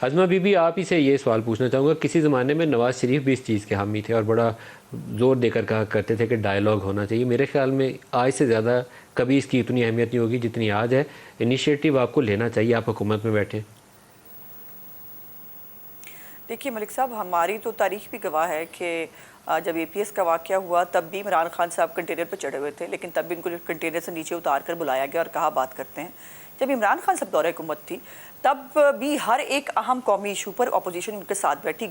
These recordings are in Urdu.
عظمہ بی بی، آپ ہی سے یہ سوال پوچھنا چاہوں گا، کسی زمانے میں نواز شریف بھی اس چیز کے حامی تھے اور بڑا زور دے کر کہا کرتے تھے کہ ڈائیلاگ ہونا چاہیے. میرے خیال میں آج سے زیادہ کبھی اس کی اتنی اہمیت نہیں ہوگی جتنی آج ہے. انیشیٹو آپ کو لینا چاہیے، آپ حکومت میں بیٹھیں. دیکھیے ملک صاحب، ہماری تو تاریخ بھی گواہ ہے کہ جب اے پی ایس کا واقعہ ہوا تب بھی عمران خان صاحب کنٹینر پہ چڑھے ہوئے تھے، لیکن تب بھی ان کو کنٹینر سے نیچے اتار کر بلایا گیا اور کہا بات کرتے ہیں. جب عمران خان صاحب دورہ حکومت تھی تب بھی ہر ایک اہم قومی ایشو پر اپوزیشن ان کے ساتھ بیٹھی.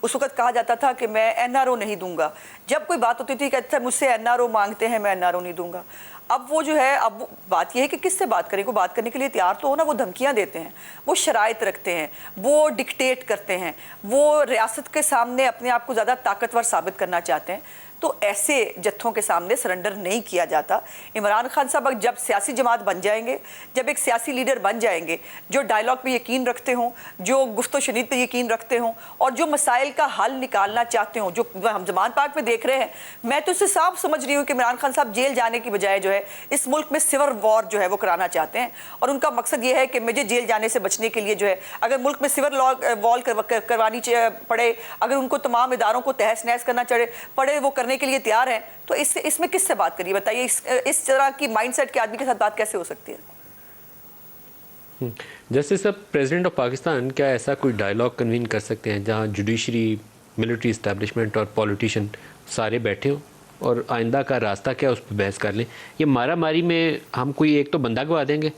اس وقت کہا جاتا تھا کہ میں این آر او نہیں دوں گا. جب کوئی بات ہوتی تھی کہ مجھ سے این آر او مانگتے ہیں، میں این آر او نہیں دوں گا. اب وہ جو ہے، اب بات یہ ہے کہ کس سے بات کریں. کو بات کرنے کے لیے تیار تو ہو نا. وہ دھمکیاں دیتے ہیں، وہ شرائط رکھتے ہیں، وہ ڈکٹیٹ کرتے ہیں، وہ ریاست کے سامنے اپنے آپ کو زیادہ طاقتور ثابت کرنا چاہتے ہیں. تو ایسے جتھوں کے سامنے سرنڈر نہیں کیا جاتا. عمران خان صاحب جب سیاسی جماعت بن جائیں گے، جب ایک سیاسی لیڈر بن جائیں گے جو ڈائیلاگ پہ یقین رکھتے ہوں، جو گفت و شنید پہ یقین رکھتے ہوں اور جو مسائل کا حل نکالنا چاہتے ہوں، جو ہم زمان پاک پہ دیکھ رہے ہیں. میں تو اسے صاف سمجھ رہی ہوں کہ عمران خان صاحب جیل جانے کی بجائے جو ہے اس ملک میں سیور وار جو ہے وہ کرانا چاہتے ہیں. اور ان کا مقصد یہ ہے کہ مجھے جیل جانے سے بچنے کے لیے جو ہے اگر ملک میں سیور وال کروانی پڑے، اگر ان کو تمام اداروں کو تہس نہس کرنا پڑے، وہ کرنے کے لیے تیار ہیں. تو اس میں کس سے بات کریے بتائیے. اس طرح کی مائنڈ سیٹ کے آدمی کے ساتھ بات کیسے ہو سکتی ہے؟ جسٹس صاحب، پریزیڈنٹ آف پاکستان کیا ایسا کوئی ڈائیلاگ کنوین کر سکتے ہیں جہاں جوڈیشری، ملٹری اسٹیبلشمنٹ اور پولیٹیشین سارے بیٹھے ہوں اور آئندہ کا راستہ کیا اس پہ بحث کر لیں؟ یہ مارا ماری میں ہم کوئی ایک تو بندہ گوا دیں گے.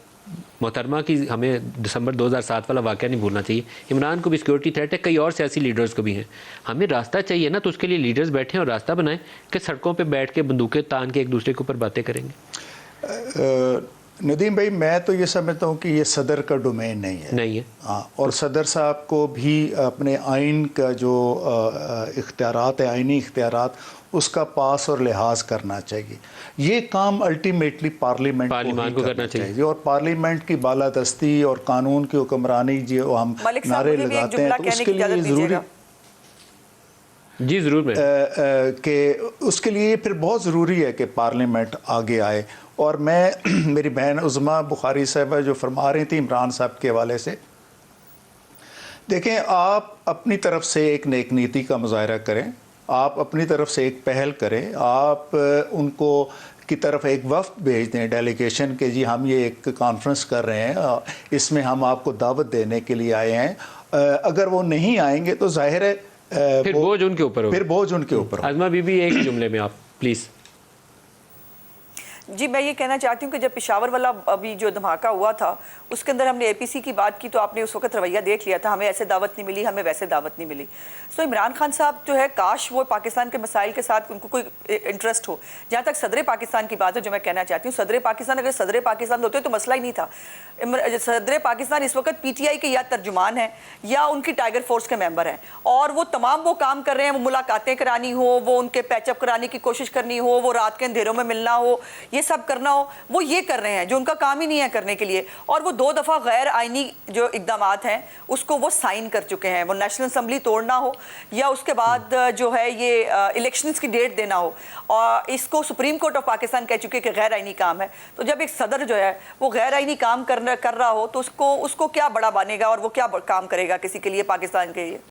محترمہ کی ہمیں دسمبر 2007 والا واقعہ نہیں بھولنا چاہیے. عمران کو بھی سیکورٹی تھریٹ ہے، کئی اور سیاسی لیڈرز کو بھی ہیں. ہمیں راستہ چاہیے نا، تو اس کے لیے لیڈرز بیٹھیں اور راستہ بنائیں کہ سڑکوں پہ بیٹھ کے بندوقیں تان کے ایک دوسرے کے اوپر باتیں کریں گے. ندیم بھائی، میں تو یہ سمجھتا ہوں کہ یہ صدر کا ڈومین نہیں ہے. ہاں، اور صدر صاحب کو بھی اپنے آئین کا جو اختیارات ہے، آئینی اختیارات، اس کا پاس اور لحاظ کرنا چاہیے. یہ کام الٹیمیٹلی پارلیمنٹ کو کرنا چاہیے. اور پارلیمنٹ کی بالادستی اور قانون کی حکمرانی جو ہم نعرے لگاتے ہیں، تو اس کے لیے ضروری جی ضرور کہ اس کے لیے پھر بہت ضروری ہے کہ پارلیمنٹ آگے آئے. اور میں میری بہن عظمہ بخاری صاحبہ جو فرما رہی تھی عمران صاحب کے حوالے سے، دیکھیں، آپ اپنی طرف سے ایک نیک نیتی کا مظاہرہ کریں، آپ اپنی طرف سے ایک پہل کریں، آپ ان کو کی طرف ایک وفد بھیج دیں، ڈیلیگیشن، کہ جی ہم یہ ایک کانفرنس کر رہے ہیں، اس میں ہم آپ کو دعوت دینے کے لیے آئے ہیں. اگر وہ نہیں آئیں گے تو ظاہر ہے پھر بوجھ ان کے اوپر ہوگا. پھر بوجھ ان کے اوپر ہوگا. عظمہ بی بی، ایک جملے میں آپ پلیز. جی میں یہ کہنا چاہتی ہوں کہ جب پشاور والا ابھی جو دھماکہ ہوا تھا اس کے اندر ہم نے اے پی سی کی بات کی تو آپ نے اس وقت رویہ دیکھ لیا تھا. ہمیں ایسے دعوت نہیں ملی، ہمیں ویسے دعوت نہیں ملی. سو عمران خان صاحب جو ہے، کاش وہ پاکستان کے مسائل کے ساتھ ان کو کوئی انٹرسٹ ہو. جہاں تک صدر پاکستان کی بات ہے، جو میں کہنا چاہتی ہوں، صدر پاکستان اگر صدر پاکستان ہوتے تو مسئلہ ہی نہیں تھا. صدر پاکستان اس وقت پی ٹی آئی کے یا ترجمان ہیں یا ان کی ٹائیگر فورس کے ممبر ہیں، اور وہ تمام وہ کام کر رہے ہیں. وہ ملاقاتیں کرانی ہو، وہ ان کے پیچ اپ کرانے کی کوشش کرنی ہو، وہ رات کے اندھیروں میں ملنا ہو، یہ سب کرنا ہو، وہ یہ کر رہے ہیں جو ان کا کام ہی نہیں ہے کرنے کے لیے. اور وہ 2 دفعہ غیر آئینی جو اقدامات ہیں اس کو وہ سائن کر چکے ہیں. وہ نیشنل اسمبلی توڑنا ہو یا اس کے بعد جو ہے یہ الیکشنز کی ڈیٹ دینا ہو، اور اس کو سپریم کورٹ آف پاکستان کہہ چکے کہ غیر آئینی کام ہے. تو جب ایک صدر جو ہے وہ غیر آئینی کام کر رہا ہو تو اس کو کیا بڑا بانے گا اور وہ کیا کام کرے گا کسی کے لیے، پاکستان کے لیے؟